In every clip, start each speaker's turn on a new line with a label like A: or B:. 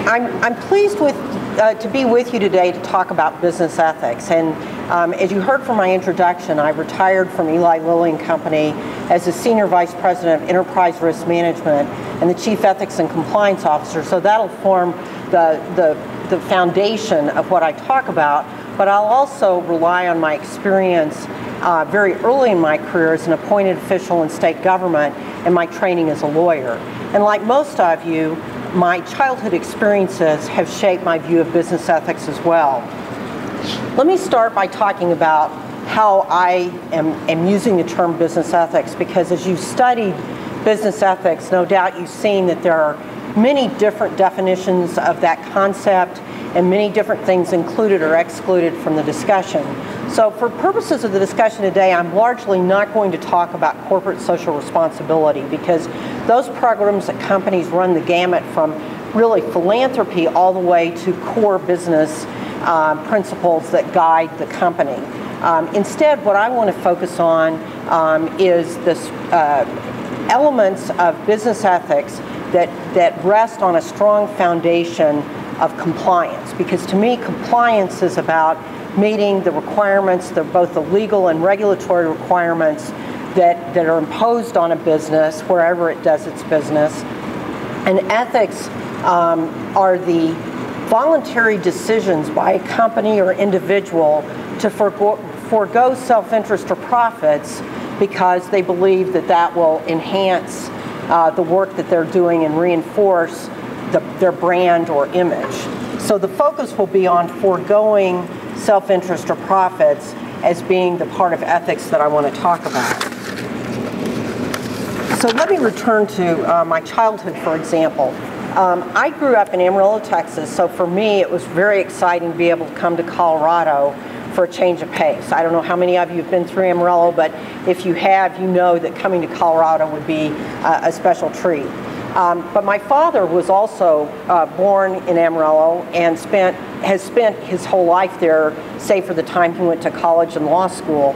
A: I'm pleased to be with you today to talk about business ethics. And as you heard from my introduction, I retired from Eli Lilly and Company as the Senior Vice President of Enterprise Risk Management and the Chief Ethics and Compliance Officer. So that'll form the foundation of what I talk about. But I'll also rely on my experience very early in my career as an appointed official in state government and my training as a lawyer. And like most of you, my childhood experiences have shaped my view of business ethics as well. Let me start by talking about how I am using the term business ethics, because as you've studied business ethics, no doubt you've seen that there are many different definitions of that concept and many different things included or excluded from the discussion. So for purposes of the discussion today, I'm largely not going to talk about corporate social responsibility, because those programs at companies run the gamut from really philanthropy all the way to core business principles that guide the company. Instead, what I want to focus on is this elements of business ethics that rest on a strong foundation of compliance, because to me compliance is about meeting the requirements, both the legal and regulatory requirements that are imposed on a business wherever it does its business. And ethics are the voluntary decisions by a company or individual to forego self-interest or profits because they believe that will enhance the work that they're doing and reinforce their brand or image. So the focus will be on foregoing self-interest or profits as being the part of ethics that I want to talk about. So let me return to my childhood, for example. I grew up in Amarillo, Texas, so for me it was very exciting to be able to come to Colorado for a change of pace. I don't know how many of you have been through Amarillo, but if you have, you know that coming to Colorado would be a special treat. But my father was also born in Amarillo and has spent his whole life there, save for the time he went to college and law school.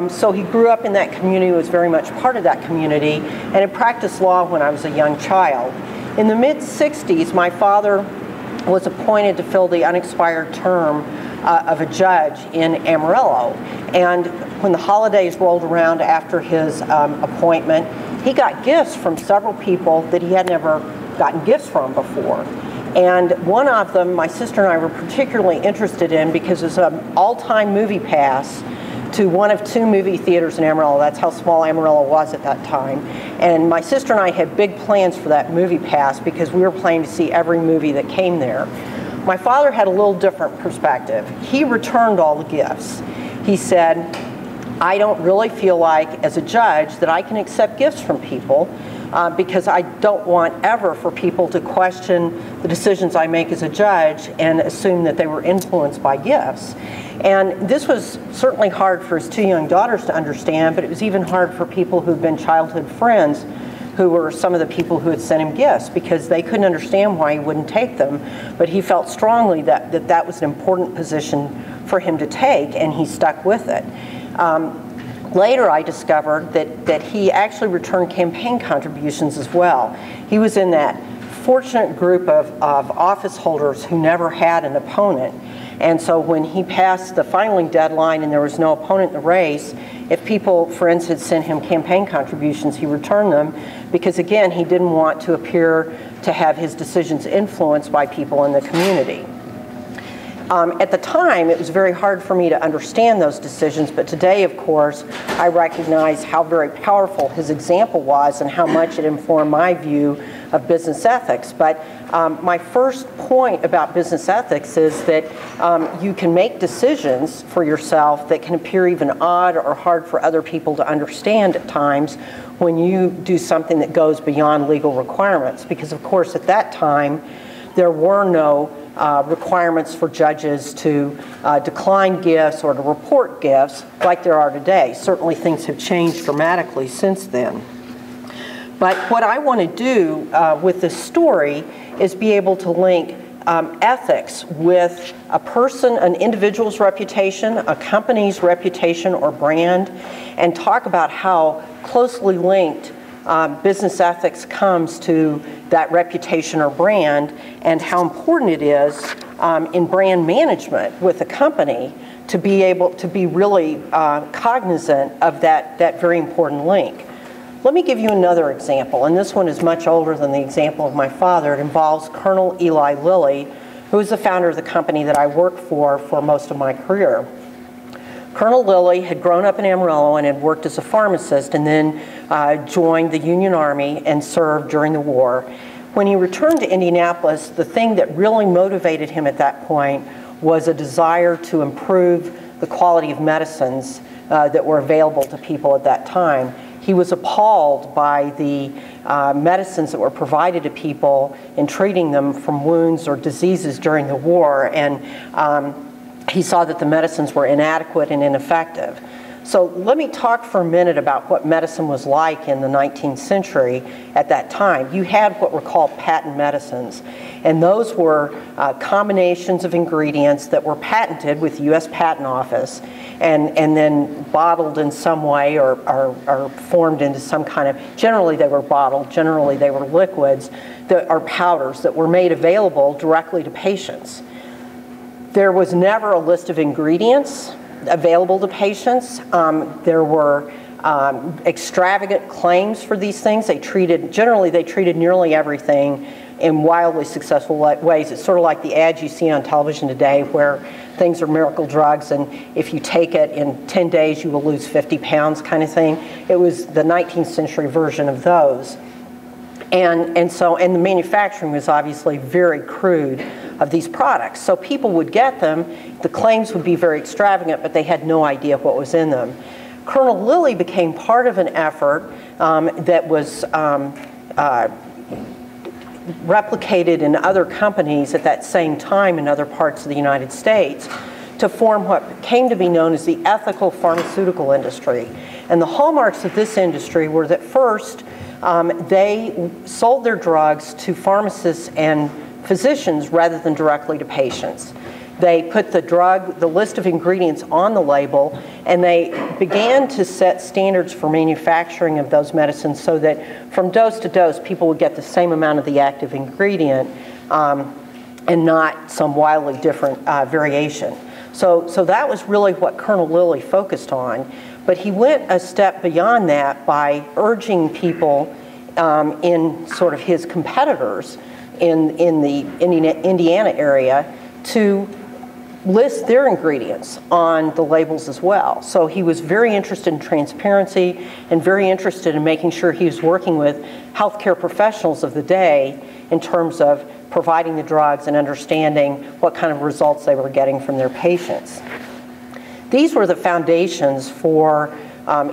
A: So he grew up in that community, was very much part of that community, and had practiced law when I was a young child. In the mid-60s, my father was appointed to fill the unexpired term of a judge in Amarillo. And when the holidays rolled around after his appointment, he got gifts from several people that he had never gotten gifts from before. And one of them, my sister and I were particularly interested in because it was an all-time movie pass to one of two movie theaters in Amarillo. That's how small Amarillo was at that time. And my sister and I had big plans for that movie pass because we were planning to see every movie that came there. My father had a little different perspective. He returned all the gifts. He said, I don't really feel like, as a judge, that I can accept gifts from people because I don't want ever for people to question the decisions I make as a judge and assume that they were influenced by gifts. And this was certainly hard for his two young daughters to understand, but it was even hard for people who'd been childhood friends who were some of the people who had sent him gifts, because they couldn't understand why he wouldn't take them. But he felt strongly that was an important position for him to take, and he stuck with it. Later I discovered that he actually returned campaign contributions as well. He was in that fortunate group of office holders who never had an opponent. And so when he passed the filing deadline and there was no opponent in the race, if people, friends, had sent him campaign contributions, he returned them because, again, he didn't want to appear to have his decisions influenced by people in the community. At the time, it was very hard for me to understand those decisions, but today, of course, I recognize how very powerful his example was and how much it informed my view of business ethics. But my first point about business ethics is that you can make decisions for yourself that can appear even odd or hard for other people to understand at times when you do something that goes beyond legal requirements. Because, of course, at that time, there were no requirements for judges to decline gifts or to report gifts like there are today. Certainly things have changed dramatically since then. But what I want to do with this story is be able to link ethics with a person, an individual's reputation, a company's reputation or brand, and talk about how closely linked business ethics comes to that reputation or brand, and how important it is in brand management with a company to be able to be really cognizant of that very important link. Let me give you another example, and this one is much older than the example of my father. It involves Colonel Eli Lilly, who is the founder of the company that I worked for most of my career. Colonel Lilly had grown up in Amarillo and had worked as a pharmacist, and then joined the Union Army and served during the war. When he returned to Indianapolis, the thing that really motivated him at that point was a desire to improve the quality of medicines that were available to people at that time. He was appalled by the medicines that were provided to people in treating them from wounds or diseases during the war, and he saw that the medicines were inadequate and ineffective. So let me talk for a minute about what medicine was like in the 19th century at that time. You had what were called patent medicines, and those were combinations of ingredients that were patented with the U.S. Patent Office and then bottled in some way or formed into some kind of, generally they were bottled, generally they were liquids that are powders that were made available directly to patients. There was never a list of ingredients available to patients. There were extravagant claims for these things. Generally they treated nearly everything in wildly successful ways. It's sort of like the ads you see on television today where things are miracle drugs, and if you take it in 10 days you will lose 50 pounds kind of thing. It was the 19th century version of those. And the manufacturing was obviously very crude of these products. So people would get them, the claims would be very extravagant, but they had no idea what was in them. Colonel Lilly became part of an effort that was replicated in other companies at that same time in other parts of the United States to form what came to be known as the ethical pharmaceutical industry. And the hallmarks of this industry were that first, they sold their drugs to pharmacists and physicians rather than directly to patients. They put the list of ingredients on the label, and they began to set standards for manufacturing of those medicines so that from dose to dose, people would get the same amount of the active ingredient and not some wildly different variation. So that was really what Colonel Lilly focused on. But he went a step beyond that by urging people in sort of his competitors in the Indiana area to list their ingredients on the labels as well. So he was very interested in transparency and very interested in making sure he was working with healthcare professionals of the day in terms of providing the drugs and understanding what kind of results they were getting from their patients. These were the foundations for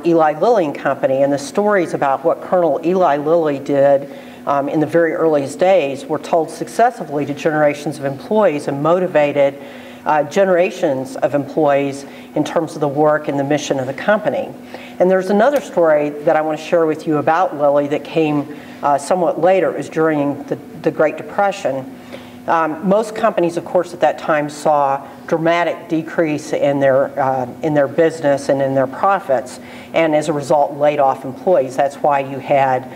A: Eli Lilly and Company, and the stories about what Colonel Eli Lilly did in the very earliest days were told successively to generations of employees and motivated generations of employees in terms of the work and the mission of the company. And there's another story that I want to share with you about Lilly that came somewhat later. It was during the Great Depression. Most companies, of course, at that time saw dramatic decrease in their business and in their profits, and as a result laid off employees. That's why you had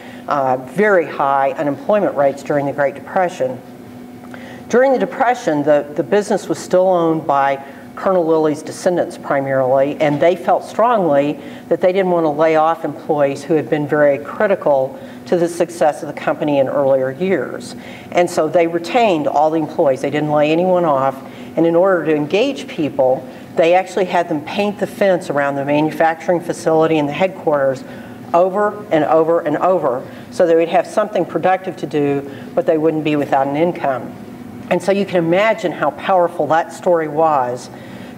A: very high unemployment rates during the Great Depression. During the Depression, the business was still owned by Colonel Lilly's descendants primarily, and they felt strongly that they didn't want to lay off employees who had been very critical to the success of the company in earlier years. And so they retained all the employees. They didn't lay anyone off, and in order to engage people, they actually had them paint the fence around the manufacturing facility and the headquarters over and over and over, so they would have something productive to do, but they wouldn't be without an income. And so you can imagine how powerful that story was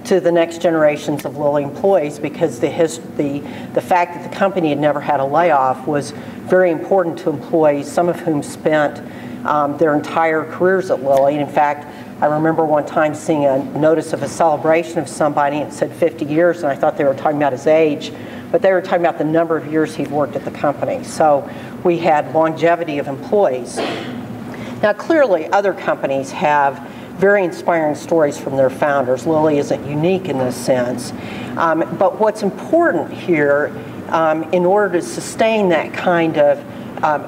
A: to the next generations of Lilly employees, because the fact that the company had never had a layoff was very important to employees, some of whom spent their entire careers at Lilly. And in fact, I remember one time seeing a notice of a celebration of somebody, and it said 50 years, and I thought they were talking about his age, but they were talking about the number of years he'd worked at the company. So we had longevity of employees. Now, clearly, other companies have very inspiring stories from their founders. Lilly isn't unique in this sense. But what's important here in order to sustain that kind of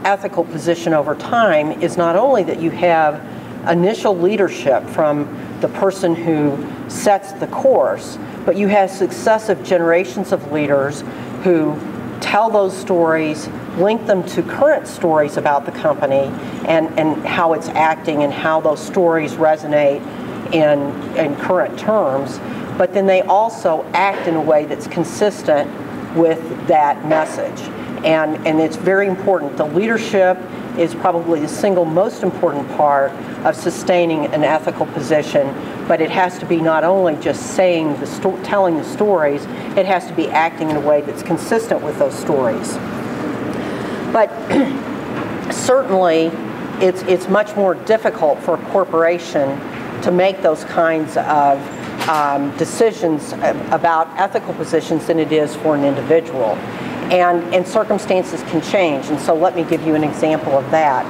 A: ethical position over time is not only that you have initial leadership from the person who sets the course, but you have successive generations of leaders who tell those stories, link them to current stories about the company and how it's acting and how those stories resonate in current terms, but then they also act in a way that's consistent with that message. And it's very important. The leadership is probably the single most important part of sustaining an ethical position, but it has to be not only just saying telling the stories, it has to be acting in a way that's consistent with those stories. But certainly, it's much more difficult for a corporation to make those kinds of decisions about ethical positions than it is for an individual. And circumstances can change, and so let me give you an example of that.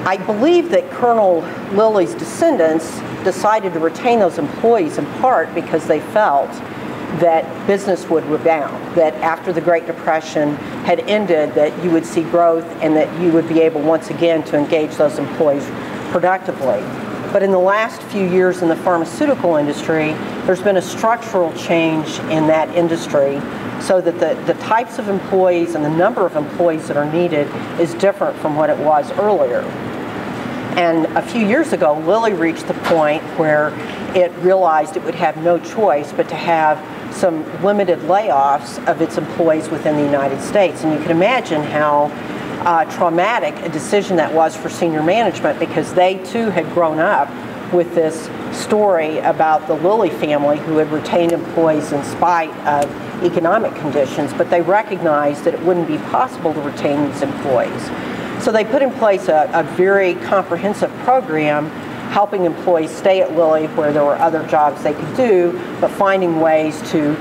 A: I believe that Colonel Lilly's descendants decided to retain those employees in part because they felt that business would rebound, that after the Great Depression had ended, that you would see growth and that you would be able once again to engage those employees productively. But in the last few years in the pharmaceutical industry, there's been a structural change in that industry so that the types of employees and the number of employees that are needed is different from what it was earlier. And a few years ago, Lilly reached the point where it realized it would have no choice but to have some limited layoffs of its employees within the United States. And you can imagine how traumatic a decision that was for senior management, because they too had grown up with this story about the Lilly family who had retained employees in spite of economic conditions, but they recognized that it wouldn't be possible to retain these employees. So they put in place a very comprehensive program helping employees stay at Lilly where there were other jobs they could do, but finding ways to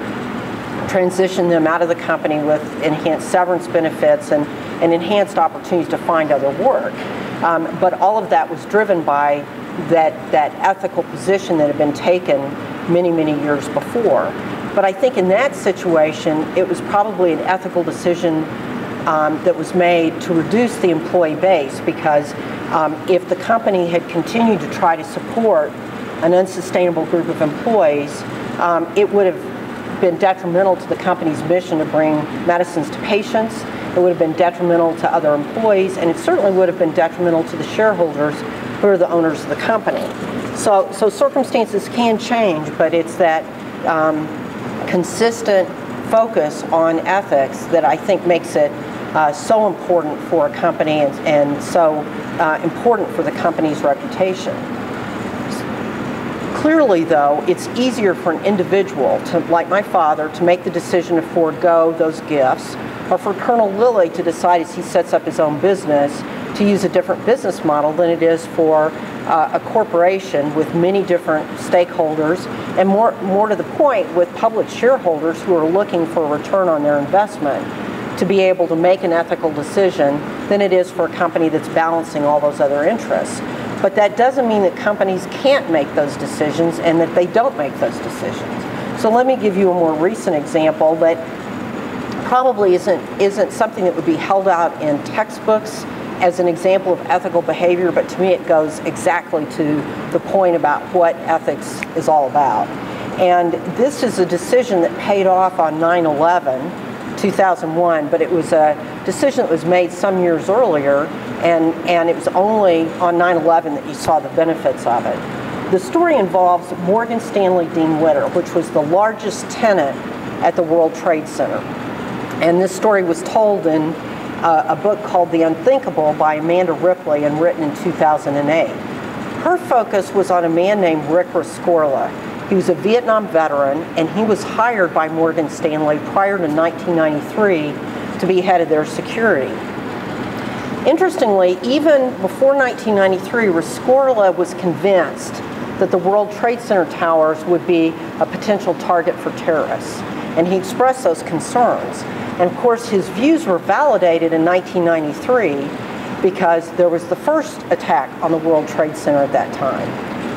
A: transition them out of the company with enhanced severance benefits and enhanced opportunities to find other work. But all of that was driven by that ethical position that had been taken many, many years before. But I think in that situation, it was probably an ethical decision that was made to reduce the employee base, because if the company had continued to try to support an unsustainable group of employees, it would have been detrimental to the company's mission to bring medicines to patients. It would have been detrimental to other employees, and it certainly would have been detrimental to the shareholders who are the owners of the company. So circumstances can change, but it's that consistent focus on ethics that I think makes it so important for a company and so important for the company's reputation. Clearly, though, it's easier for an individual, like my father, to make the decision to forego those gifts, or for Colonel Lilly to decide as he sets up his own business to use a different business model than it is for a corporation with many different stakeholders, and more to the point, with public shareholders who are looking for a return on their investment, to be able to make an ethical decision than it is for a company that's balancing all those other interests. But that doesn't mean that companies can't make those decisions and that they don't make those decisions. So let me give you a more recent example that probably isn't something that would be held out in textbooks as an example of ethical behavior, but to me it goes exactly to the point about what ethics is all about. And this is a decision that paid off on 9/11/2001, but it was a decision that was made some years earlier, and it was only on 9/11 that you saw the benefits of it. The story involves Morgan Stanley Dean Witter, which was the largest tenant at the World Trade Center. And this story was told in a book called The Unthinkable by Amanda Ripley and written in 2008. Her focus was on a man named Rick Rescorla. He was a Vietnam veteran, and he was hired by Morgan Stanley prior to 1993 to be head of their security. Interestingly, even before 1993, Rescorla was convinced that the World Trade Center towers would be a potential target for terrorists, and he expressed those concerns. And of course, his views were validated in 1993 because there was the first attack on the World Trade Center at that time.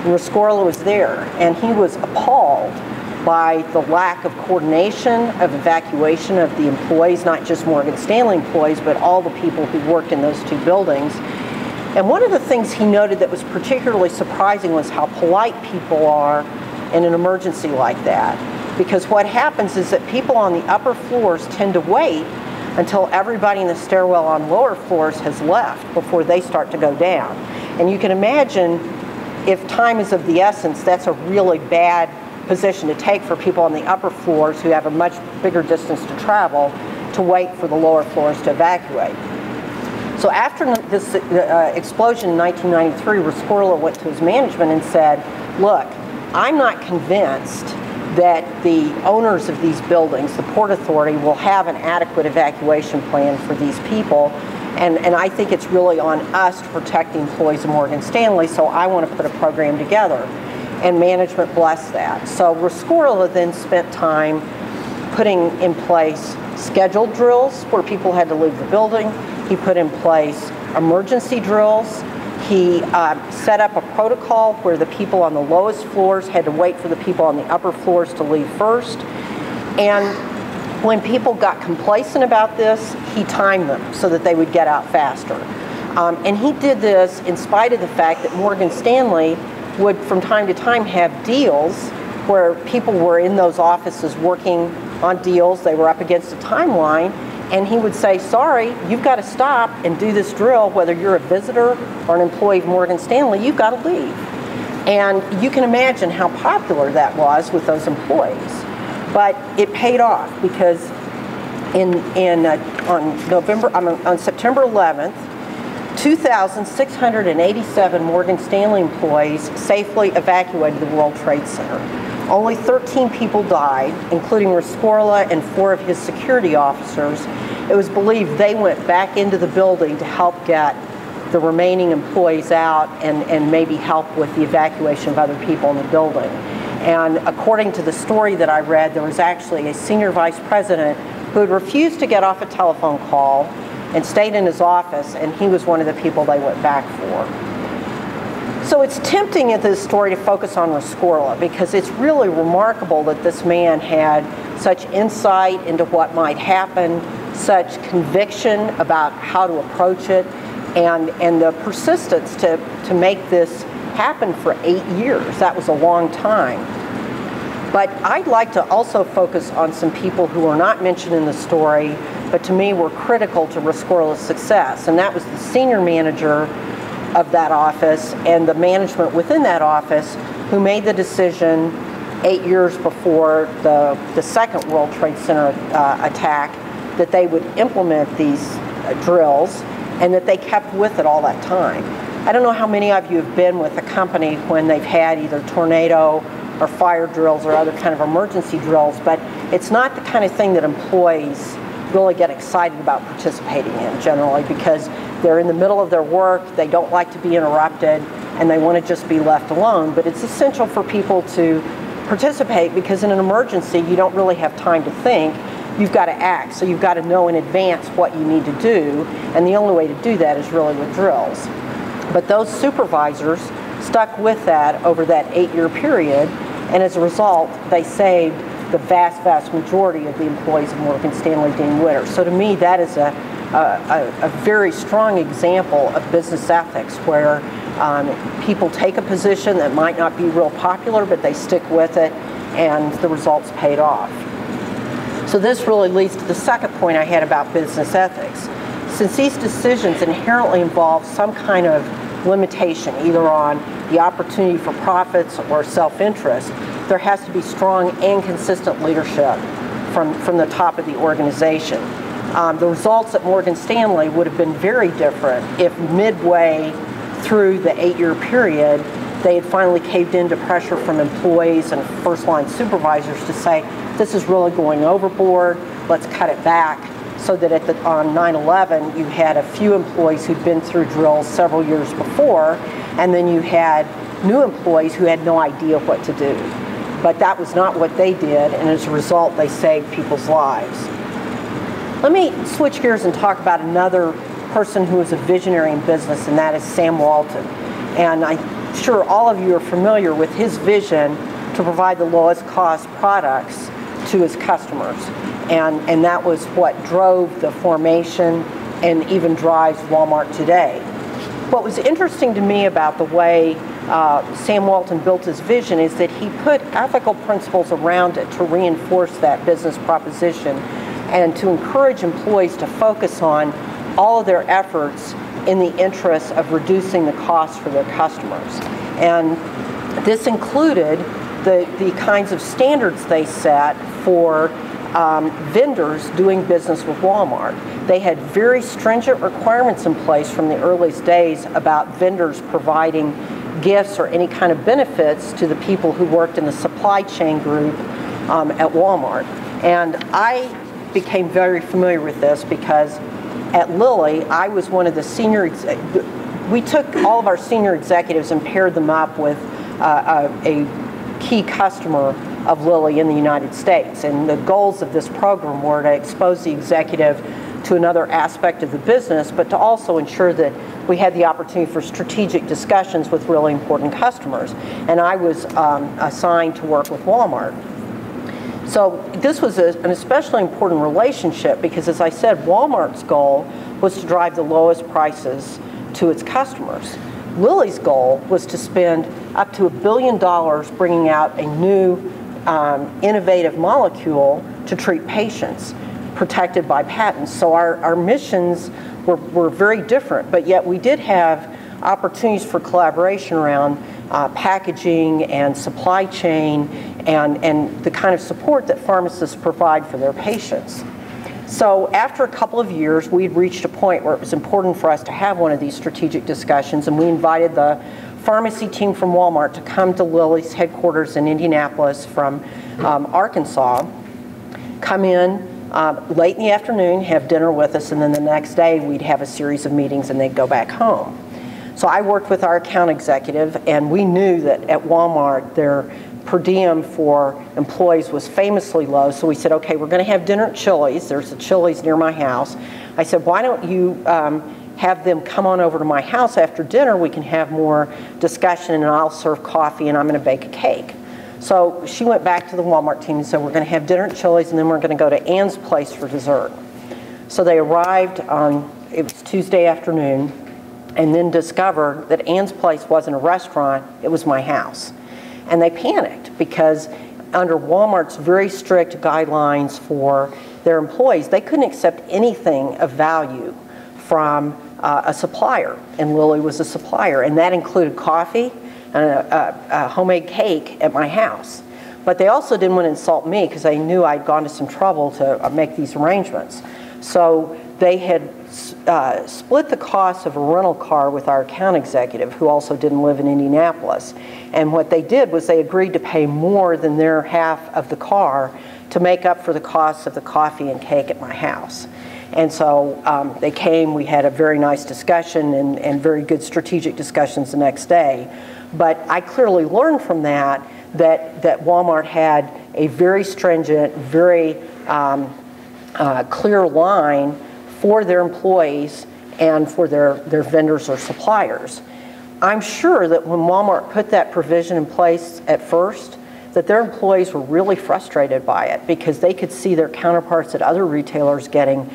A: And Rescorla was there, and he was appalled by the lack of coordination of evacuation of the employees, not just Morgan Stanley employees, but all the people who worked in those two buildings. And one of the things he noted that was particularly surprising was how polite people are in an emergency like that. Because what happens is that people on the upper floors tend to wait until everybody in the stairwell on lower floors has left before they start to go down. And you can imagine if time is of the essence, that's a really bad position to take for people on the upper floors who have a much bigger distance to travel to wait for the lower floors to evacuate. So after this explosion in 1993, Rescorla went to his management and said, look, I'm not convinced that the owners of these buildings, the Port Authority, will have an adequate evacuation plan for these people. And I think it's really on us to protect the employees of Morgan Stanley, so I want to put a program together. And management blessed that. So Rescorla then spent time putting in place scheduled drills where people had to leave the building. He put in place emergency drills. He set up a protocol where the people on the lowest floors had to wait for the people on the upper floors to leave first. And when people got complacent about this, he timed them so that they would get out faster. And he did this in spite of the fact that Morgan Stanley would from time to time have deals where people were in those offices working on deals. They were up against a timeline. And he would say, sorry, you've got to stop and do this drill, whether you're a visitor or an employee of Morgan Stanley, you've got to leave. And you can imagine how popular that was with those employees. But it paid off because on September 11th, 2,687 Morgan Stanley employees safely evacuated the World Trade Center. Only 13 people died, including Rescorla and 4 of his security officers. It was believed they went back into the building to help get the remaining employees out and maybe help with the evacuation of other people in the building. And according to the story that I read, there was actually a senior vice president who had refused to get off a telephone call and stayed in his office, and he was one of the people they went back for. So it's tempting in this story to focus on Rescorla because it's really remarkable that this man had such insight into what might happen, such conviction about how to approach it, and the persistence to make this happen for 8 years. That was a long time. But I'd like to also focus on some people who are not mentioned in the story, but to me were critical to Rescorla's success, and that was the senior manager of that office and the management within that office who made the decision 8 years before the second World Trade Center attack that they would implement these drills and that they kept with it all that time. I don't know how many of you have been with a company when they've had either tornado or fire drills or other kind of emergency drills, but it's not the kind of thing that employees really get excited about participating in generally because they're in the middle of their work, they don't like to be interrupted, and they want to just be left alone. But it's essential for people to participate because in an emergency, you don't really have time to think. You've got to act, so you've got to know in advance what you need to do, and the only way to do that is really with drills. But those supervisors stuck with that over that 8-year period, and as a result, they saved the vast, vast majority of the employees of Morgan Stanley Dean Witter. So to me, that is a very strong example of business ethics where people take a position that might not be real popular, but they stick with it, and the results paid off. So this really leads to the second point I had about business ethics. Since these decisions inherently involve some kind of limitation, either on the opportunity for profits or self-interest, there has to be strong and consistent leadership from the top of the organization. The results at Morgan Stanley would have been very different if midway through the 8-year period they had finally caved into pressure from employees and first-line supervisors to say, this is really going overboard, let's cut it back, so that on 9/11 you had a few employees who'd been through drills several years before, and then you had new employees who had no idea what to do. But that was not what they did, and as a result they saved people's lives. Let me switch gears and talk about another person who is a visionary in business, and that is Sam Walton. And I'm sure all of you are familiar with his vision to provide the lowest cost products to his customers. And that was what drove the formation and even drives Walmart today. What was interesting to me about the way Sam Walton built his vision is that he put ethical principles around it to reinforce that business proposition and to encourage employees to focus on all of their efforts in the interest of reducing the cost for their customers. And this included the kinds of standards they set for vendors doing business with Walmart. They had very stringent requirements in place from the earliest days about vendors providing gifts or any kind of benefits to the people who worked in the supply chain group at Walmart. And I became very familiar with this because at Lilly, I was one of the senior we took all of our senior executives and paired them up with a key customer of Lilly in the United States. And the goals of this program were to expose the executive to another aspect of the business, but to also ensure that we had the opportunity for strategic discussions with really important customers. And I was assigned to work with Walmart. So this was an especially important relationship because, as I said, Walmart's goal was to drive the lowest prices to its customers. Lilly's goal was to spend up to $1 billion bringing out a new innovative molecule to treat patients protected by patents. So our missions were very different, but yet we did have opportunities for collaboration around packaging and supply chain and the kind of support that pharmacists provide for their patients. So after a couple of years, we'd reached a point where it was important for us to have one of these strategic discussions, and we invited the pharmacy team from Walmart to come to Lilly's headquarters in Indianapolis from Arkansas, come in late in the afternoon, have dinner with us, and then the next day we'd have a series of meetings and they'd go back home. So I worked with our account executive, and we knew that at Walmart their per diem for employees was famously low, so we said, okay, we're going to have dinner at Chili's. There's a Chili's near my house. I said, why don't you have them come on over to my house after dinner? We can have more discussion, and I'll serve coffee, and I'm going to bake a cake. So she went back to the Walmart team and said, we're going to have dinner at Chili's, and then we're going to go to Ann's place for dessert. So they arrived on, it was Tuesday afternoon, and then discovered that Ann's place wasn't a restaurant, it was my house. And they panicked because under Walmart's very strict guidelines for their employees, they couldn't accept anything of value from a supplier, and Lilly was a supplier, and that included coffee and a homemade cake at my house. But they also didn't want to insult me because they knew I'd gone to some trouble to make these arrangements. So they had split the cost of a rental car with our account executive, who also didn't live in Indianapolis. And what they did was they agreed to pay more than their half of the car to make up for the cost of the coffee and cake at my house. And so they came, we had a very nice discussion and very good strategic discussions the next day. But I clearly learned from that Walmart had a very stringent, very clear line for their employees and for their vendors or suppliers. I'm sure that when Walmart put that provision in place at first, that their employees were really frustrated by it because they could see their counterparts at other retailers getting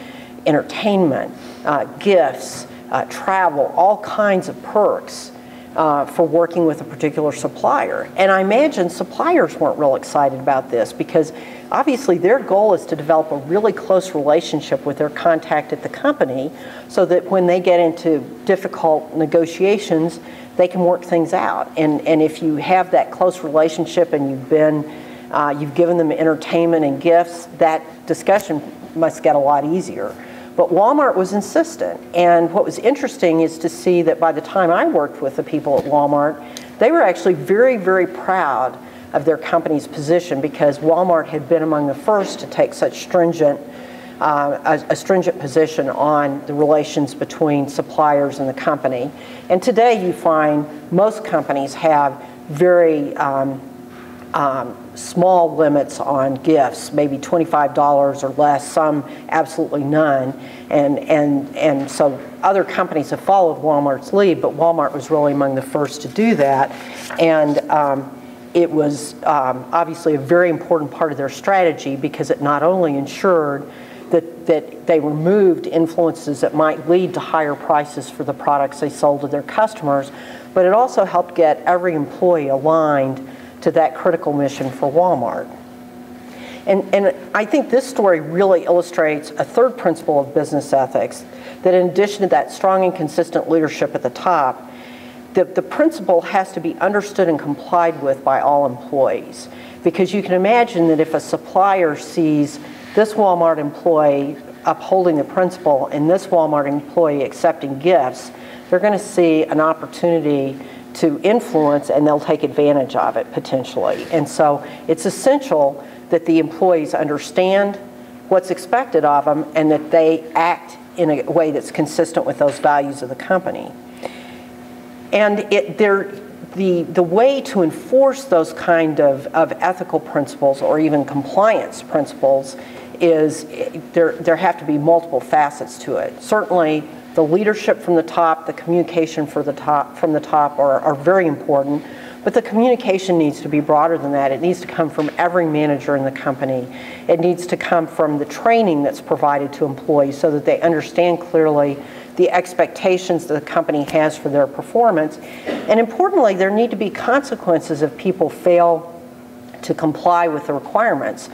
A: entertainment, gifts, travel, all kinds of perks for working with a particular supplier. And I imagine suppliers weren't real excited about this because obviously their goal is to develop a really close relationship with their contact at the company so that when they get into difficult negotiations, they can work things out. And if you have that close relationship and you've given them entertainment and gifts, that discussion must get a lot easier. But Walmart was insistent, and what was interesting is to see that by the time I worked with the people at Walmart, they were actually very, very proud of their company's position because Walmart had been among the first to take such a stringent position on the relations between suppliers and the company. And today you find most companies have very small limits on gifts, maybe $25 or less, some absolutely none. And so other companies have followed Walmart's lead, but Walmart was really among the first to do that. And it was obviously a very important part of their strategy because it not only ensured that they removed influences that might lead to higher prices for the products they sold to their customers, but it also helped get every employee aligned to that critical mission for Walmart. And I think this story really illustrates a third principle of business ethics, that in addition to that strong and consistent leadership at the top, the principle has to be understood and complied with by all employees. Because you can imagine that if a supplier sees this Walmart employee upholding the principle and this Walmart employee accepting gifts, they're going to see an opportunity to influence, and they'll take advantage of it potentially. And so it's essential that the employees understand what's expected of them and that they act in a way that's consistent with those values of the company. And the way to enforce those kind of ethical principles or even compliance principles is there have to be multiple facets to it. Certainly, the leadership from the top, the communication from the top are very important, but the communication needs to be broader than that. It needs to come from every manager in the company. It needs to come from the training that's provided to employees so that they understand clearly the expectations that the company has for their performance. And importantly, there need to be consequences if people fail to comply with the requirements.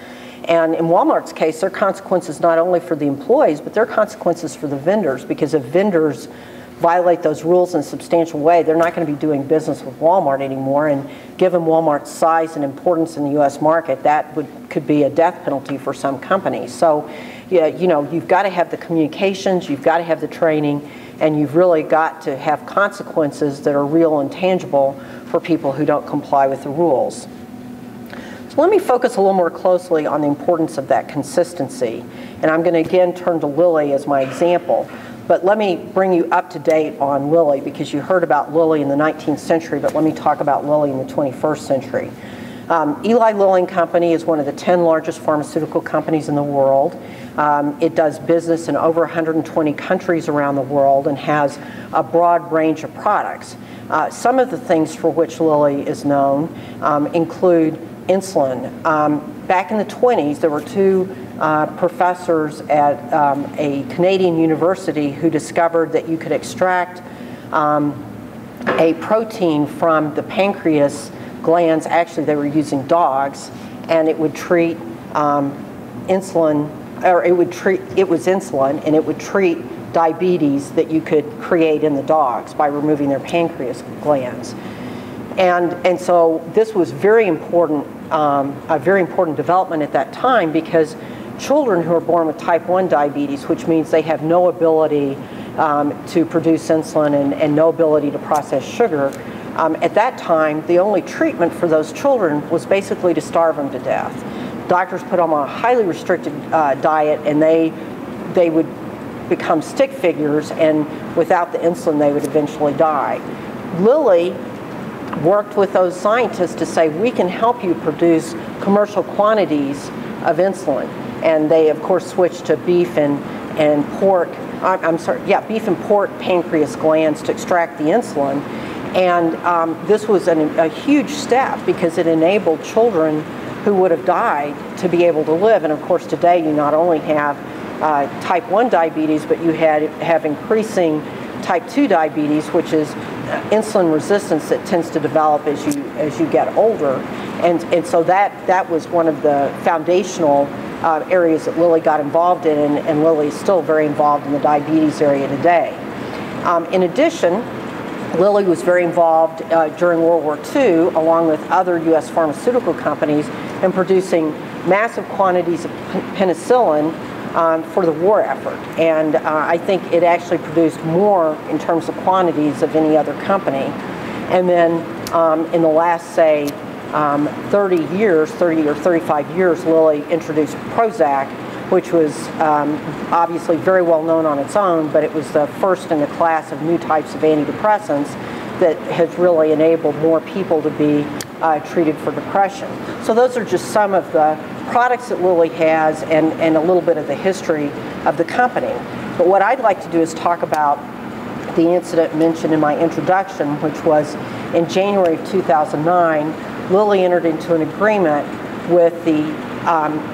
A: And in Walmart's case, there are consequences not only for the employees, but there are consequences for the vendors, because if vendors violate those rules in a substantial way, they're not going to be doing business with Walmart anymore. And given Walmart's size and importance in the U.S. market, that could be a death penalty for some companies. So, yeah, you've got to have the communications, you've got to have the training, and you've really got to have consequences that are real and tangible for people who don't comply with the rules. So let me focus a little more closely on the importance of that consistency. And I'm going to again turn to Lilly as my example. But let me bring you up to date on Lilly, because you heard about Lilly in the 19th century, but let me talk about Lilly in the 21st century. Eli Lilly and Company is one of the 10 largest pharmaceutical companies in the world. It does business in over 120 countries around the world and has a broad range of products. Some of the things for which Lilly is known include insulin. Back in the 20s, there were two professors at a Canadian university who discovered that you could extract a protein from the pancreas glands. Actually, they were using dogs, and it would treat insulin, or it was insulin, and it would treat diabetes that you could create in the dogs by removing their pancreas glands. And so this was very important, a very important development at that time, because children who are born with type 1 diabetes, which means they have no ability to produce insulin and no ability to process sugar, at that time, the only treatment for those children was basically to starve them to death. Doctors put them on a highly restricted diet, and they would become stick figures, and without the insulin, they would eventually die. Lilly worked with those scientists to say, we can help you produce commercial quantities of insulin. And they, of course, switched to beef and pork, beef and pork pancreas glands to extract the insulin. And this was a huge step, because it enabled children who would have died to be able to live. And of course, today you not only have type 1 diabetes, but you have increasing type 2 diabetes, which is insulin resistance that tends to develop as you get older. And so that was one of the foundational areas that Lilly got involved in, and Lilly is still very involved in the diabetes area today. In addition, Lilly was very involved during World War II, along with other U.S. pharmaceutical companies, in producing massive quantities of penicillin for the war effort. And I think it actually produced more in terms of quantities of any other company. And then in the last, say, 30 or 35 years, Lilly introduced Prozac, which was obviously very well known on its own, but it was the first in a class of new types of antidepressants that has really enabled more people to be treated for depression. So those are just some of the products that Lilly has, and a little bit of the history of the company. But what I'd like to do is talk about the incident mentioned in my introduction, which was in January of 2009, Lilly entered into an agreement with the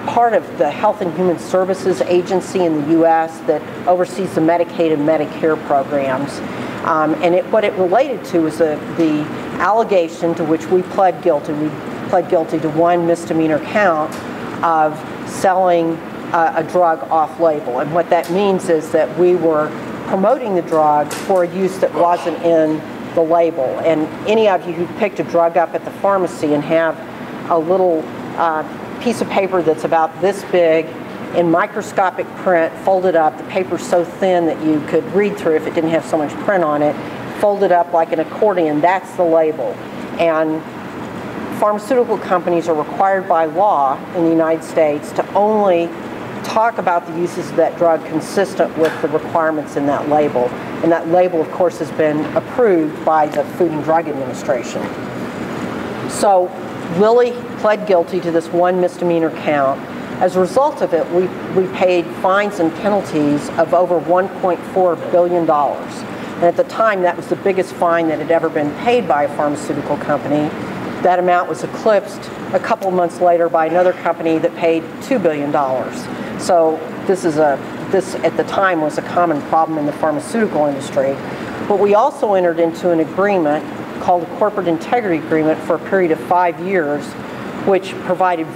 A: part of the Health and Human Services Agency in the U.S. that oversees the Medicaid and Medicare programs. And what it related to was the allegation to which we pled guilty. We pled guilty to one misdemeanor count of selling a drug off-label. And what that means is that we were promoting the drug for a use that wasn't in the label. And any of you who picked a drug up at the pharmacy and have a little piece of paper that's about this big in microscopic print, folded up, the paper's so thin that you could read through if it didn't have so much print on it, folded up like an accordion, that's the label. And pharmaceutical companies are required by law in the United States to only talk about the uses of that drug consistent with the requirements in that label. And that label, of course, has been approved by the Food and Drug Administration. So Lilly pled guilty to this one misdemeanor count. As a result of it, we paid fines and penalties of over $1.4 billion. And at the time, that was the biggest fine that had ever been paid by a pharmaceutical company. That amount was eclipsed a couple months later by another company that paid $2 billion. So this at the time was a common problem in the pharmaceutical industry. But we also entered into an agreement called a Corporate Integrity Agreement for a period of 5 years, which provided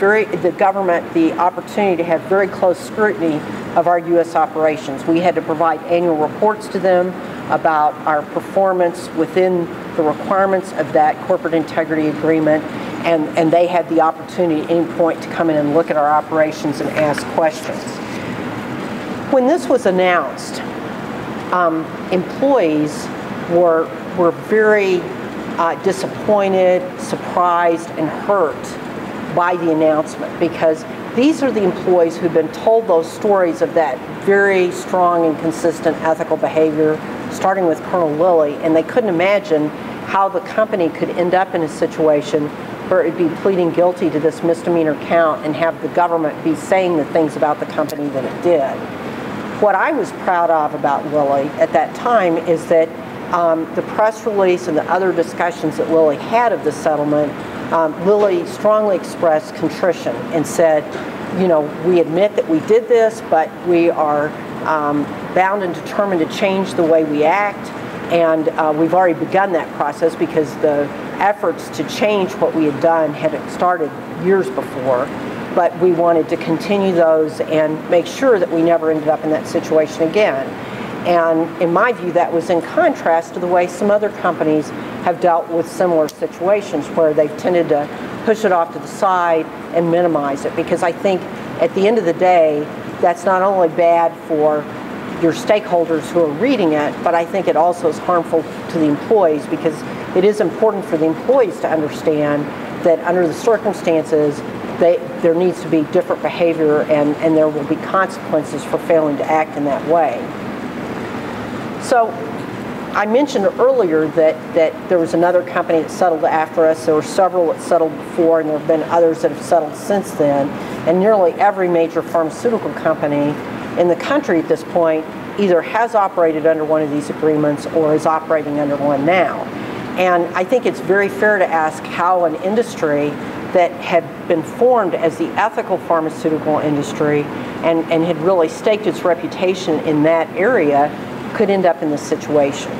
A: the government the opportunity to have very close scrutiny of our U.S. operations. We had to provide annual reports to them about our performance within the requirements of that Corporate Integrity Agreement, and they had the opportunity at any point to come in and look at our operations and ask questions. When this was announced, employees were very disappointed, surprised, and hurt by the announcement, because these are the employees who've been told those stories of that very strong and consistent ethical behavior, starting with Colonel Lilly, and they couldn't imagine how the company could end up in a situation where it'd be pleading guilty to this misdemeanor count and have the government be saying the things about the company that it did. What I was proud of about Lilly at that time is that the press release and the other discussions that Lilly had of the settlement, Lilly strongly expressed contrition and said, you know, we admit that we did this, but we are bound and determined to change the way we act, and we've already begun that process because the efforts to change what we had done had started years before, but we wanted to continue those and make sure that we never ended up in that situation again. And in my view, that was in contrast to the way some other companies have dealt with similar situations where they've tended to push it off to the side and minimize it, because I think at the end of the day, that's not only bad for your stakeholders who are reading it, but I think it also is harmful to the employees, because it is important for the employees to understand that under the circumstances, there needs to be different behavior, and there will be consequences for failing to act in that way. So I mentioned earlier that there was another company that settled after us. There were several that settled before, and there have been others that have settled since then. And nearly every major pharmaceutical company in the country at this point either has operated under one of these agreements or is operating under one now. And I think it's very fair to ask how an industry that had been formed as the ethical pharmaceutical industry and had really staked its reputation in that area could end up in this situation.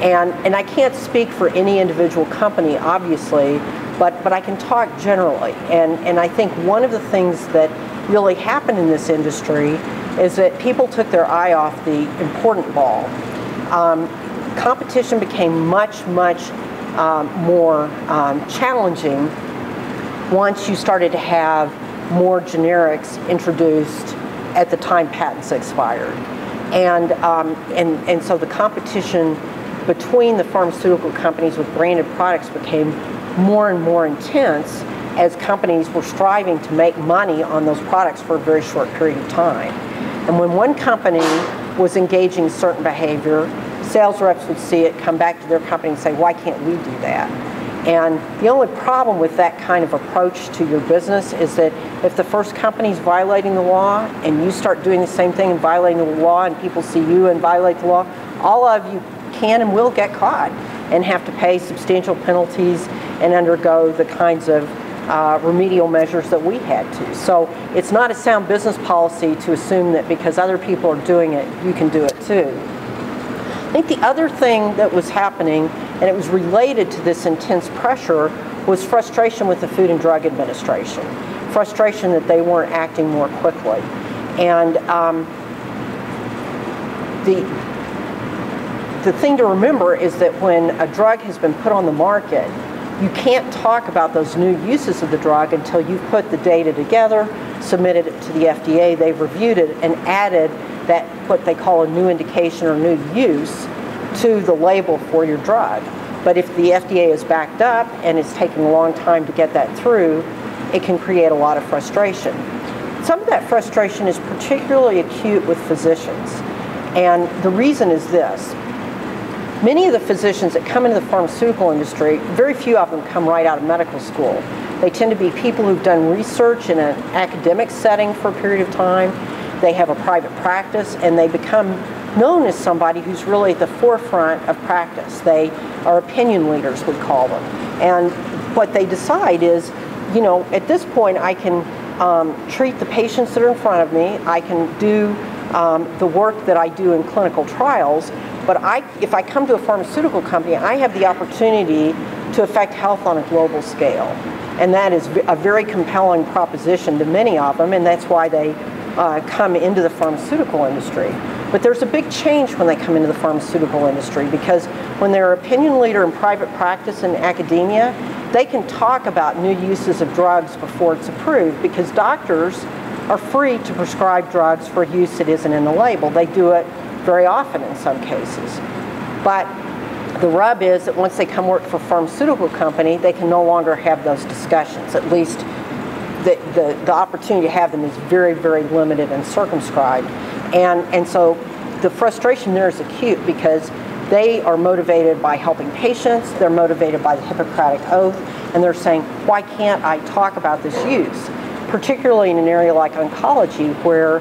A: And I can't speak for any individual company, obviously, but I can talk generally. And I think one of the things that really happened in this industry is that people took their eye off the important ball. Competition became much more challenging once you started to have more generics introduced at the time patents expired. And so the competition between the pharmaceutical companies with branded products became more and more intense as companies were striving to make money on those products for a very short period of time. And when one company was engaging in certain behavior, sales reps would see it, come back to their company and say, why can't we do that? And the only problem with that kind of approach to your business is that if the first company is violating the law and you start doing the same thing and violating the law and people see you and violate the law, all of you can and will get caught and have to pay substantial penalties and undergo the kinds of remedial measures that we had to. So it's not a sound business policy to assume that because other people are doing it, you can do it too. I think the other thing that was happening, and it was related to this intense pressure, was frustration with the Food and Drug Administration. Frustration that they weren't acting more quickly. And the thing to remember is that when a drug has been put on the market, you can't talk about those new uses of the drug until you've put the data together, submitted it to the FDA, they've reviewed it, and added that, what they call a new indication or new use, to the label for your drug. But if the FDA is backed up and it's taking a long time to get that through, it can create a lot of frustration. Some of that frustration is particularly acute with physicians. And the reason is this. Many of the physicians that come into the pharmaceutical industry, very few of them come right out of medical school. They tend to be people who've done research in an academic setting for a period of time. They have a private practice, and they become known as somebody who's really at the forefront of practice. They are opinion leaders, we call them. And what they decide is, you know, at this point I can treat the patients that are in front of me, I can do the work that I do in clinical trials, but if I come to a pharmaceutical company, I have the opportunity to affect health on a global scale. And that is a very compelling proposition to many of them, and that's why they come into the pharmaceutical industry. But there's a big change when they come into the pharmaceutical industry, because when they're an opinion leader in private practice and academia, they can talk about new uses of drugs before it's approved, because doctors are free to prescribe drugs for use that isn't in the label. They do it very often in some cases. But the rub is that once they come work for a pharmaceutical company, they can no longer have those discussions. At least the opportunity to have them is very, very limited and circumscribed. And so the frustration there is acute, because they are motivated by helping patients, they're motivated by the Hippocratic Oath, and they're saying, why can't I talk about this use? Particularly in an area like oncology, where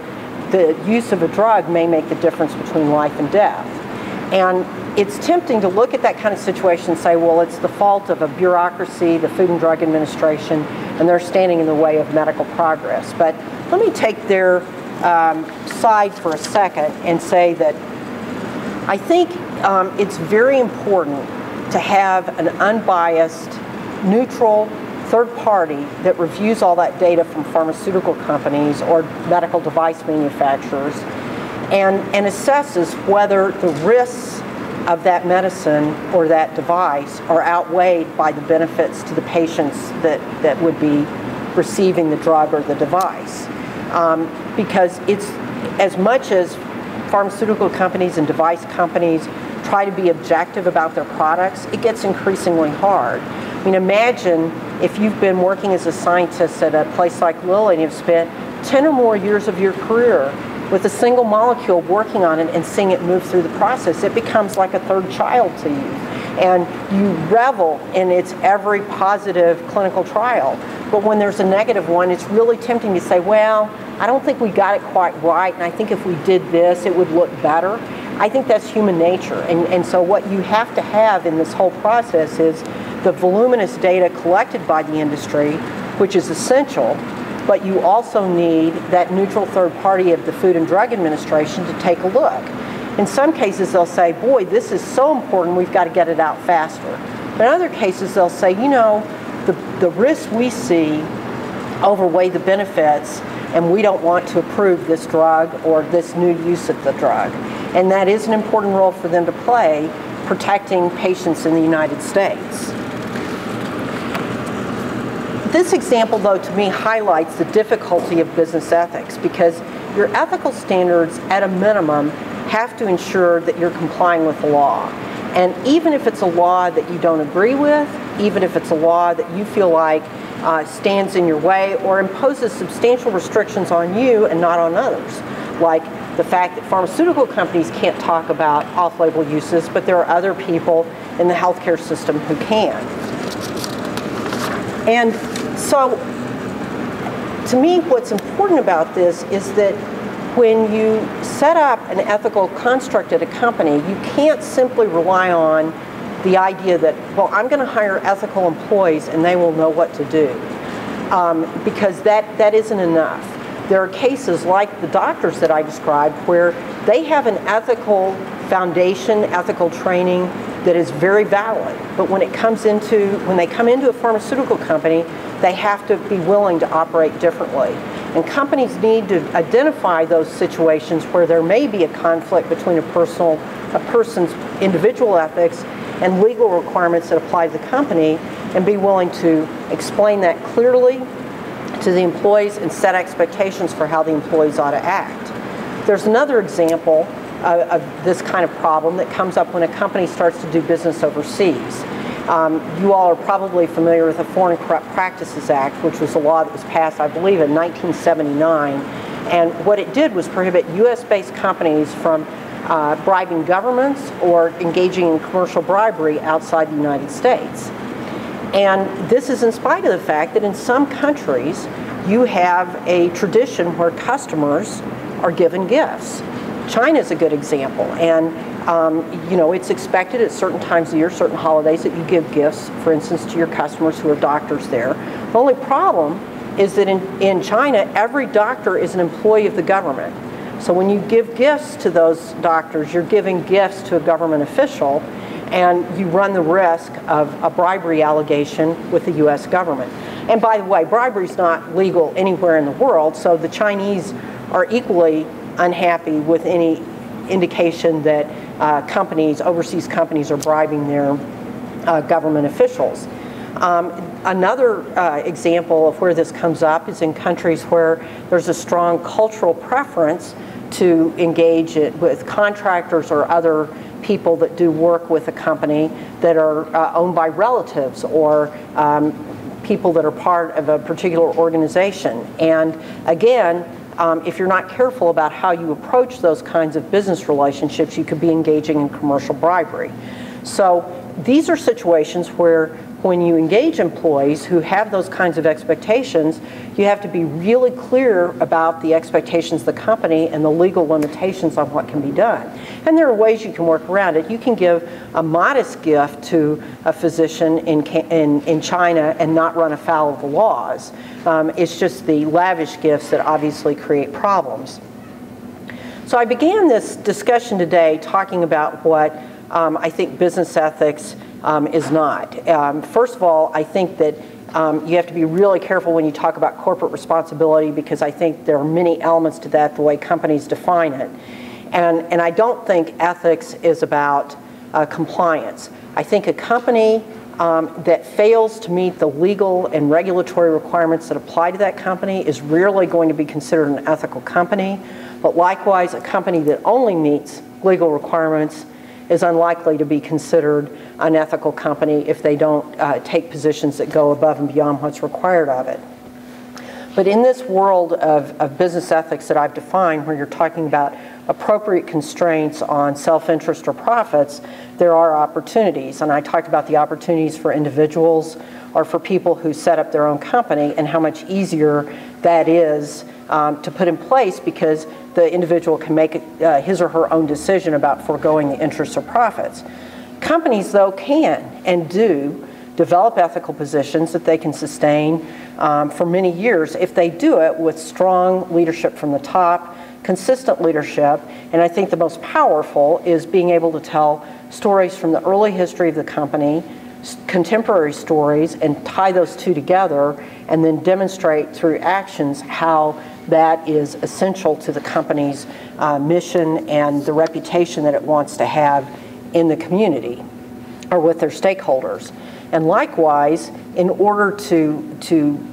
A: the use of a drug may make the difference between life and death. And it's tempting to look at that kind of situation and say, well, it's the fault of a bureaucracy, the Food and Drug Administration, and they're standing in the way of medical progress. But let me take their side for a second and say that I think it's very important to have an unbiased, neutral third party that reviews all that data from pharmaceutical companies or medical device manufacturers and assesses whether the risks of that medicine or that device are outweighed by the benefits to the patients that would be receiving the drug or the device. Because it's, as much as pharmaceutical companies and device companies try to be objective about their products, it gets increasingly hard. I mean, imagine if you've been working as a scientist at a place like Lilly and you've spent 10 or more years of your career with a single molecule working on it and seeing it move through the process. It becomes like a third child to you. And you revel in its every positive clinical trial. But when there's a negative one, it's really tempting to say, well, I don't think we got it quite right, and I think if we did this, it would look better. I think that's human nature. And so what you have to have in this whole process is the voluminous data collected by the industry, which is essential, but you also need that neutral third party of the Food and Drug Administration to take a look. In some cases, they'll say, boy, this is so important, we've got to get it out faster. But in other cases, they'll say, you know, the risks we see outweigh the benefits, and we don't want to approve this drug or this new use of the drug. And that is an important role for them to play, protecting patients in the United States. This example, though, to me highlights the difficulty of business ethics, because your ethical standards, at a minimum, have to ensure that you're complying with the law. And even if it's a law that you don't agree with, even if it's a law that you feel like stands in your way or imposes substantial restrictions on you and not on others, like the fact that pharmaceutical companies can't talk about off-label uses, but there are other people in the healthcare system who can. And so, to me, what's important about this is that when you set up an ethical construct at a company, you can't simply rely on the idea that, well, I'm going to hire ethical employees and they will know what to do, because that isn't enough. There are cases like the doctors that I described where they have an ethical foundation, ethical training that is very valid, but when they come into a pharmaceutical company, they have to be willing to operate differently. And companies need to identify those situations where there may be a conflict between a person's individual ethics and legal requirements that apply to the company, and be willing to explain that clearly to the employees and set expectations for how the employees ought to act. There's another example of this kind of problem that comes up when a company starts to do business overseas. You all are probably familiar with the Foreign Corrupt Practices Act, which was a law that was passed, I believe, in 1979. And what it did was prohibit U.S.-based companies from bribing governments or engaging in commercial bribery outside the United States. And this is in spite of the fact that in some countries you have a tradition where customers are given gifts. China is a good example, and you know, it's expected at certain times of the year, certain holidays, that you give gifts, for instance, to your customers who are doctors there. The only problem is that in China, every doctor is an employee of the government. So when you give gifts to those doctors, you're giving gifts to a government official, and you run the risk of a bribery allegation with the U.S. government. And by the way, bribery is not legal anywhere in the world, so the Chinese are equally unhappy with any indication that overseas companies are bribing their government officials. Another example of where this comes up is in countries where there's a strong cultural preference to engage with contractors or other people that do work with a company that are owned by relatives or people that are part of a particular organization. And again, if you're not careful about how you approach those kinds of business relationships, you could be engaging in commercial bribery. So these are situations where when you engage employees who have those kinds of expectations, you have to be really clear about the expectations of the company and the legal limitations on what can be done. And there are ways you can work around it. You can give a modest gift to a physician in China and not run afoul of the laws. It's just the lavish gifts that obviously create problems. So I began this discussion today talking about what I think business ethics is not. First of all, I think that you have to be really careful when you talk about corporate responsibility, because I think there are many elements to that, the way companies define it. And I don't think ethics is about compliance. I think a company that fails to meet the legal and regulatory requirements that apply to that company is rarely going to be considered an ethical company. But likewise, a company that only meets legal requirements is unlikely to be considered an ethical company if they don't take positions that go above and beyond what's required of it. But in this world of business ethics that I've defined, where you're talking about appropriate constraints on self-interest or profits, there are opportunities. And I talked about the opportunities for individuals or for people who set up their own company, and how much easier that is to put in place, because the individual can make his or her own decision about foregoing the interests or profits. Companies, though, can and do develop ethical positions that they can sustain for many years if they do it with strong leadership from the top, consistent leadership, and I think the most powerful is being able to tell stories from the early history of the company, contemporary stories, and tie those two together, and then demonstrate through actions how that is essential to the company's mission and the reputation that it wants to have in the community or with their stakeholders. And likewise, in order to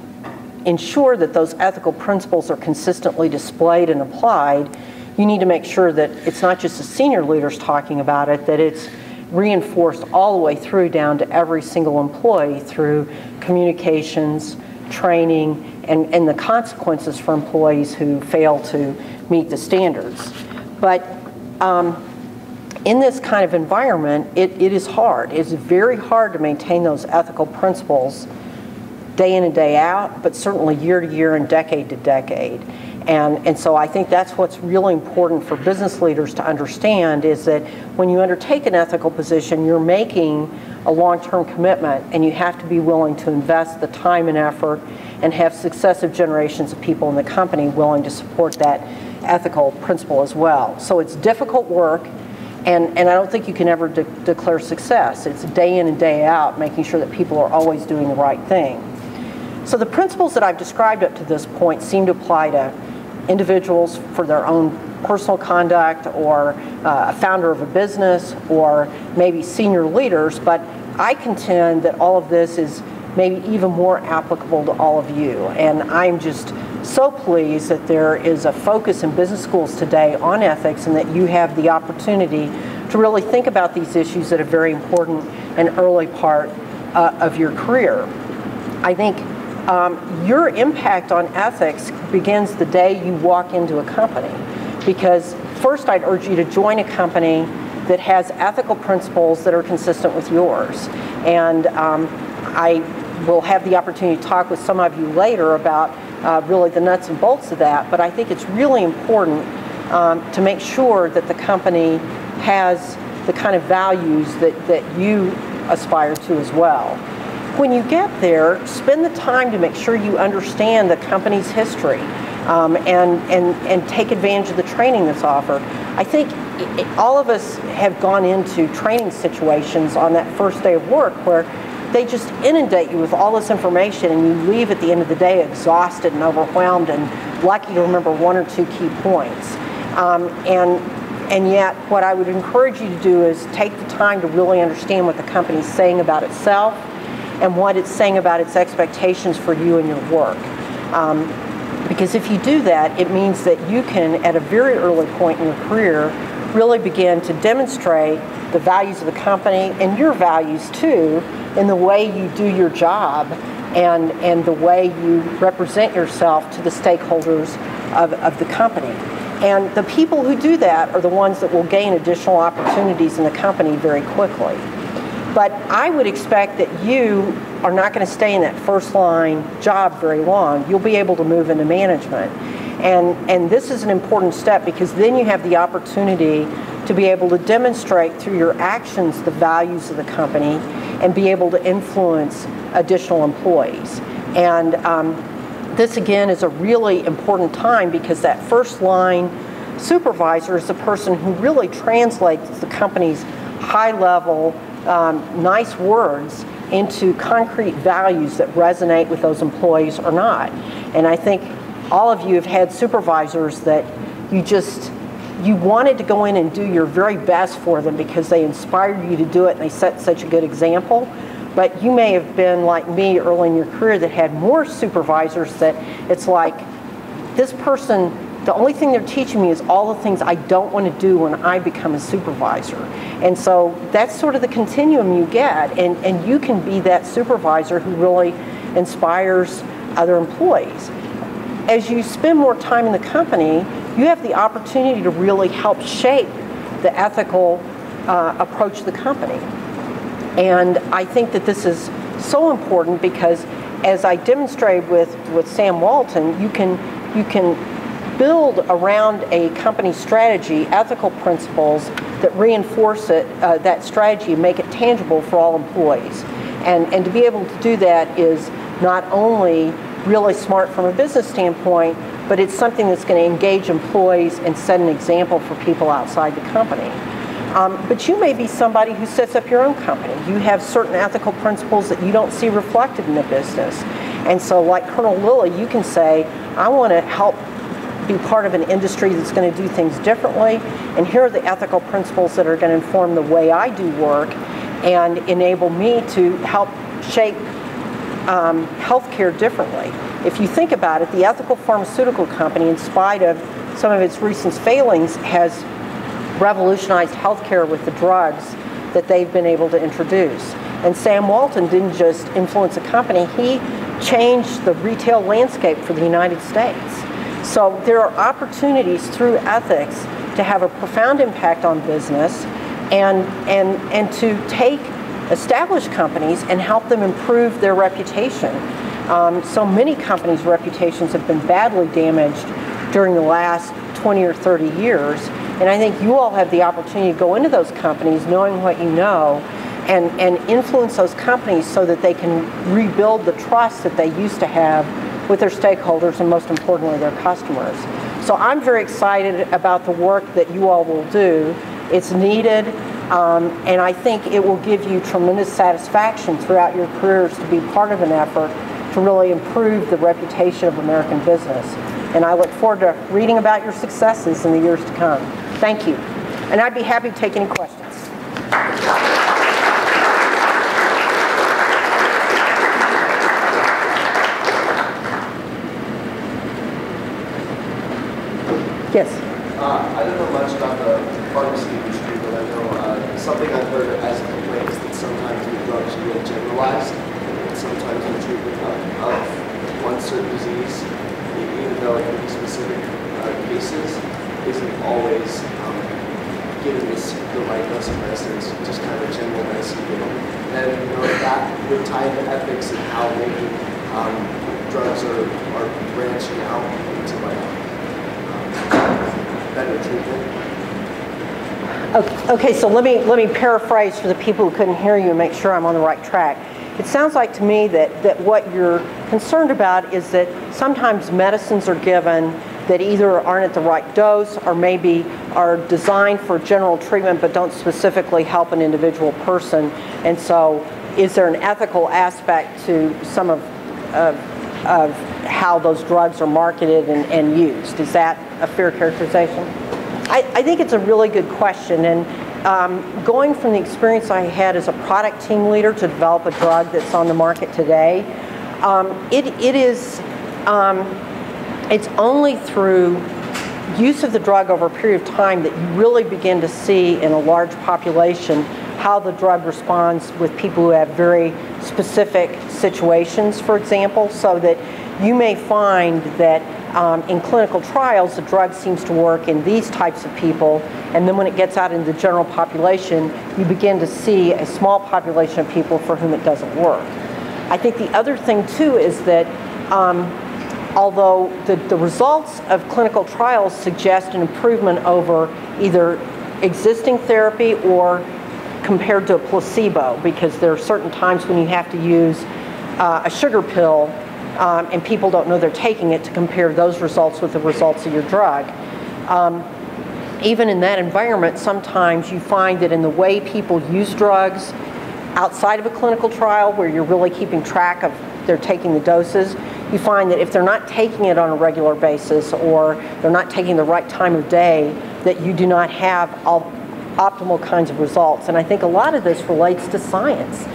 A: ensure that those ethical principles are consistently displayed and applied, you need to make sure that it's not just the senior leaders talking about it, that it's reinforced all the way through down to every single employee through communications, training, and the consequences for employees who fail to meet the standards. But in this kind of environment, it is hard. It's very hard to maintain those ethical principles day in and day out, but certainly year to year and decade to decade. And so I think that's what's really important for business leaders to understand, is that when you undertake an ethical position, you're making a long-term commitment, and you have to be willing to invest the time and effort and have successive generations of people in the company willing to support that ethical principle as well. So it's difficult work, and I don't think you can ever declare success. It's day in and day out, making sure that people are always doing the right thing. So the principles that I've described up to this point seem to apply to individuals for their own personal conduct, or a founder of a business, or maybe senior leaders, but I contend that all of this is maybe even more applicable to all of you. And I'm just so pleased that there is a focus in business schools today on ethics, and that you have the opportunity to really think about these issues at a very important and early part of your career. I think your impact on ethics begins the day you walk into a company, because first I'd urge you to join a company that has ethical principles that are consistent with yours. And I will have the opportunity to talk with some of you later about really the nuts and bolts of that, but I think it's really important to make sure that the company has the kind of values that you aspire to as well. When you get there, spend the time to make sure you understand the company's history, and take advantage of the training that's offered. I think all of us have gone into training situations on that first day of work where they just inundate you with all this information, and you leave at the end of the day exhausted and overwhelmed and lucky to remember one or two key points. And yet what I would encourage you to do is take the time to really understand what the company's saying about itself and what it's saying about its expectations for you and your work. Because if you do that, it means that you can, at a very early point in your career, really begin to demonstrate the values of the company, and your values too, in the way you do your job, and the way you represent yourself to the stakeholders of the company. And the people who do that are the ones that will gain additional opportunities in the company very quickly. But I would expect that you are not going to stay in that first line job very long. You'll be able to move into management. And this is an important step, because then you have the opportunity to be able to demonstrate through your actions the values of the company and be able to influence additional employees. And this again is a really important time, because that first line supervisor is the person who really translates the company's high level nice words into concrete values that resonate with those employees or not. And I think all of you have had supervisors that you wanted to go in and do your very best for them because they inspired you to do it and they set such a good example. But you may have been like me early in your career that had more supervisors that it's like, this person, the only thing they're teaching me is all the things I don't want to do when I become a supervisor. And so that's sort of the continuum you get, and you can be that supervisor who really inspires other employees. As you spend more time in the company, you have the opportunity to really help shape the ethical approach to the company. And I think that this is so important, because as I demonstrated with Sam Walton, you can build around a company strategy ethical principles that reinforce it, that strategy, and make it tangible for all employees. And to be able to do that is not only really smart from a business standpoint, but it's something that's going to engage employees and set an example for people outside the company. But you may be somebody who sets up your own company. You have certain ethical principles that you don't see reflected in the business. And so like Colonel Lilly, you can say, I want to help be part of an industry that's going to do things differently, and here are the ethical principles that are going to inform the way I do work and enable me to help shape healthcare differently. If you think about it, the ethical pharmaceutical company, in spite of some of its recent failings, has revolutionized healthcare with the drugs that they've been able to introduce. And Sam Walton didn't just influence a company, he changed the retail landscape for the United States. So there are opportunities through ethics to have a profound impact on business, and to take established companies and help them improve their reputation. So many companies' reputations have been badly damaged during the last 20 or 30 years. And I think you all have the opportunity to go into those companies knowing what you know and influence those companies so that they can rebuild the trust that they used to have with their stakeholders and most importantly their customers. So I'm very excited about the work that you all will do. It's needed, and I think it will give you tremendous satisfaction throughout your careers to be part of an effort to really improve the reputation of American business. And I look forward to reading about your successes in the years to come. Thank you. And I'd be happy to take any questions. Yes?
B: I don't know much about the pharmacy industry, but I know something I've heard as a complaint is that sometimes the drugs are really generalized, and sometimes the treatment of one certain disease, even though it can be specific cases, isn't always given the right dose of medicine. It's just kind of a general medicine given. And that would tie into ethics and how maybe drugs are branching out into better treatment.
A: Okay, so let me paraphrase for the people who couldn't hear you and make sure I'm on the right track. It sounds like to me that what you're concerned about is that sometimes medicines are given that either aren't at the right dose or maybe are designed for general treatment but don't specifically help an individual person. And so is there an ethical aspect to some of how those drugs are marketed and used? Is that a fair characterization? I think it's a really good question, and going from the experience I had as a product team leader to develop a drug that's on the market today, it's only through use of the drug over a period of time that you really begin to see in a large population how the drug responds with people who have very specific situations, for example, so that you may find that in clinical trials the drug seems to work in these types of people, and then when it gets out into the general population you begin to see a small population of people for whom it doesn't work. I think the other thing too is that although the results of clinical trials suggest an improvement over either existing therapy or compared to a placebo, because there are certain times when you have to use a sugar pill and people don't know they're taking it, to compare those results with the results of your drug. Even in that environment, sometimes you find that in the way people use drugs outside of a clinical trial where you're really keeping track of they're taking the doses, you find that if they're not taking it on a regular basis or they're not taking the right time of day, that you do not have optimal kinds of results. And I think a lot of this relates to science.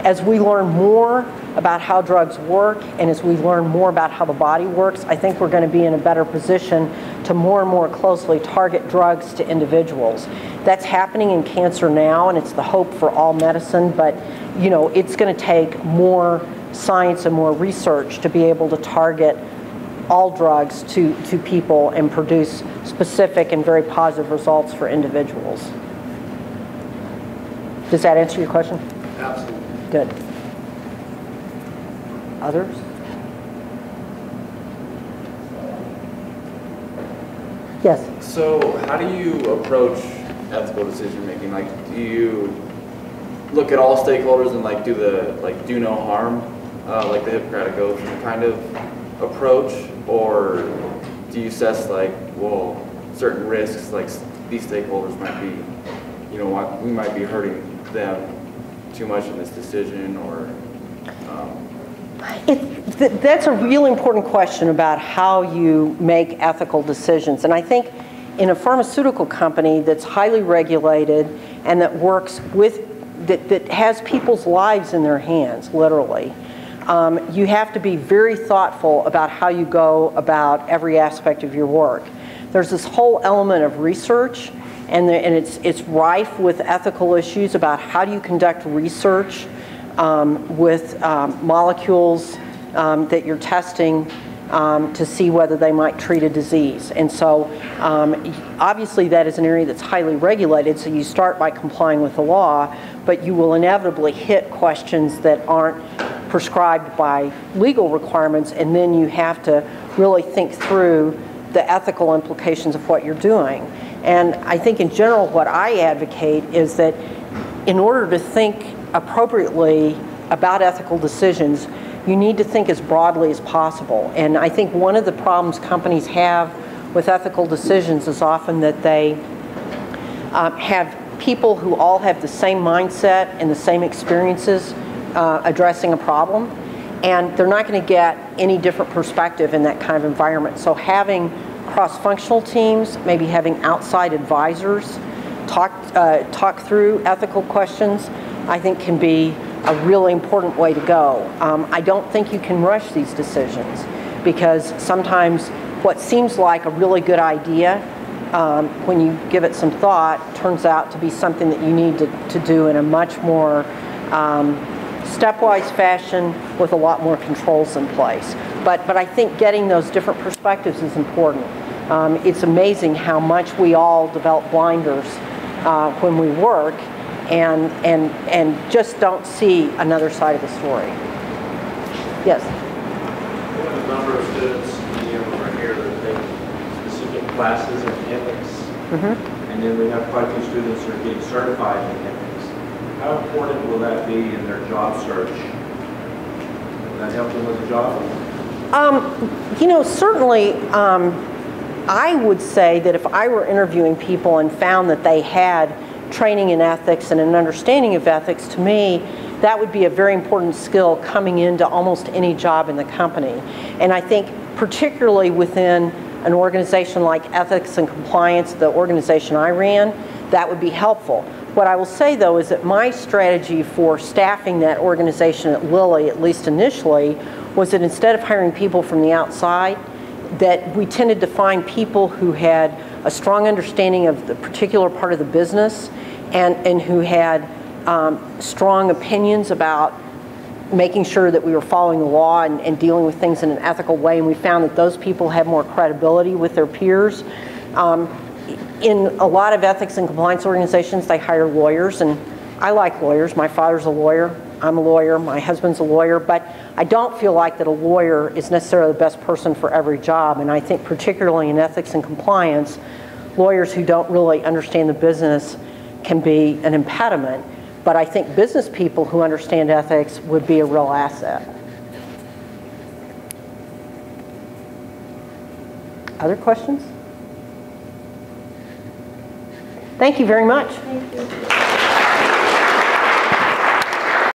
A: As we learn more about how drugs work and as we learn more about how the body works, I think we're going to be in a better position to more and more closely target drugs to individuals. That's happening in cancer now, and it's the hope for all medicine, but it's going to take more science and more research to be able to target all drugs to people and produce specific and very positive results for individuals. Does that answer your question?
B: Absolutely.
A: Good. Others? Yes?
C: So how do you approach ethical decision making? Like, do you look at all stakeholders and do the do no harm, like the Hippocratic Oath kind of approach, or do you assess certain risks, like these stakeholders might be, we might be hurting them too much in this decision, or?
A: That's a really important question about how you make ethical decisions. And I think in a pharmaceutical company that's highly regulated and that works that has people's lives in their hands, literally, you have to be very thoughtful about how you go about every aspect of your work. There's this whole element of research, and it's rife with ethical issues about how do you conduct research with molecules that you're testing to see whether they might treat a disease. And so obviously that is an area that's highly regulated, so you start by complying with the law, but you will inevitably hit questions that aren't prescribed by legal requirements, and then you have to really think through the ethical implications of what you're doing. And I think in general what I advocate is that in order to think appropriately about ethical decisions, you need to think as broadly as possible. And I think one of the problems companies have with ethical decisions is often that they have people who all have the same mindset and the same experiences addressing a problem, and they're not going to get any different perspective in that kind of environment. So having cross-functional teams, maybe having outside advisors talk through ethical questions, I think can be a really important way to go. I don't think you can rush these decisions, because sometimes what seems like a really good idea, when you give it some thought, turns out to be something that you need to do in a much more stepwise fashion with a lot more controls in place. But I think getting those different perspectives is important. It's amazing how much we all develop blinders when we work and just don't see another side of the story. Yes?
D: We have a number of students in the room right here that take specific classes in ethics, and then we have quite a few students that are getting certified in ethics. How important will that be in their job search? Will that help them with a job?
A: You know, certainly I would say that if I were interviewing people and found that they had training in ethics and an understanding of ethics, to me, that would be a very important skill coming into almost any job in the company. And I think particularly within an organization like Ethics and Compliance, the organization I ran, that would be helpful. What I will say, though, is that my strategy for staffing that organization at Lilly, at least initially, was that instead of hiring people from the outside, that we tended to find people who had a strong understanding of the particular part of the business and who had strong opinions about making sure that we were following the law and dealing with things in an ethical way, and we found that those people had more credibility with their peers. In a lot of ethics and compliance organizations, they hire lawyers, and I like lawyers. My father's a lawyer, I'm a lawyer, my husband's a lawyer, but I don't feel like that a lawyer is necessarily the best person for every job, and I think particularly in ethics and compliance, lawyers who don't really understand the business can be an impediment, but I think business people who understand ethics would be a real asset. Other questions? Thank you very much.
E: Thank you.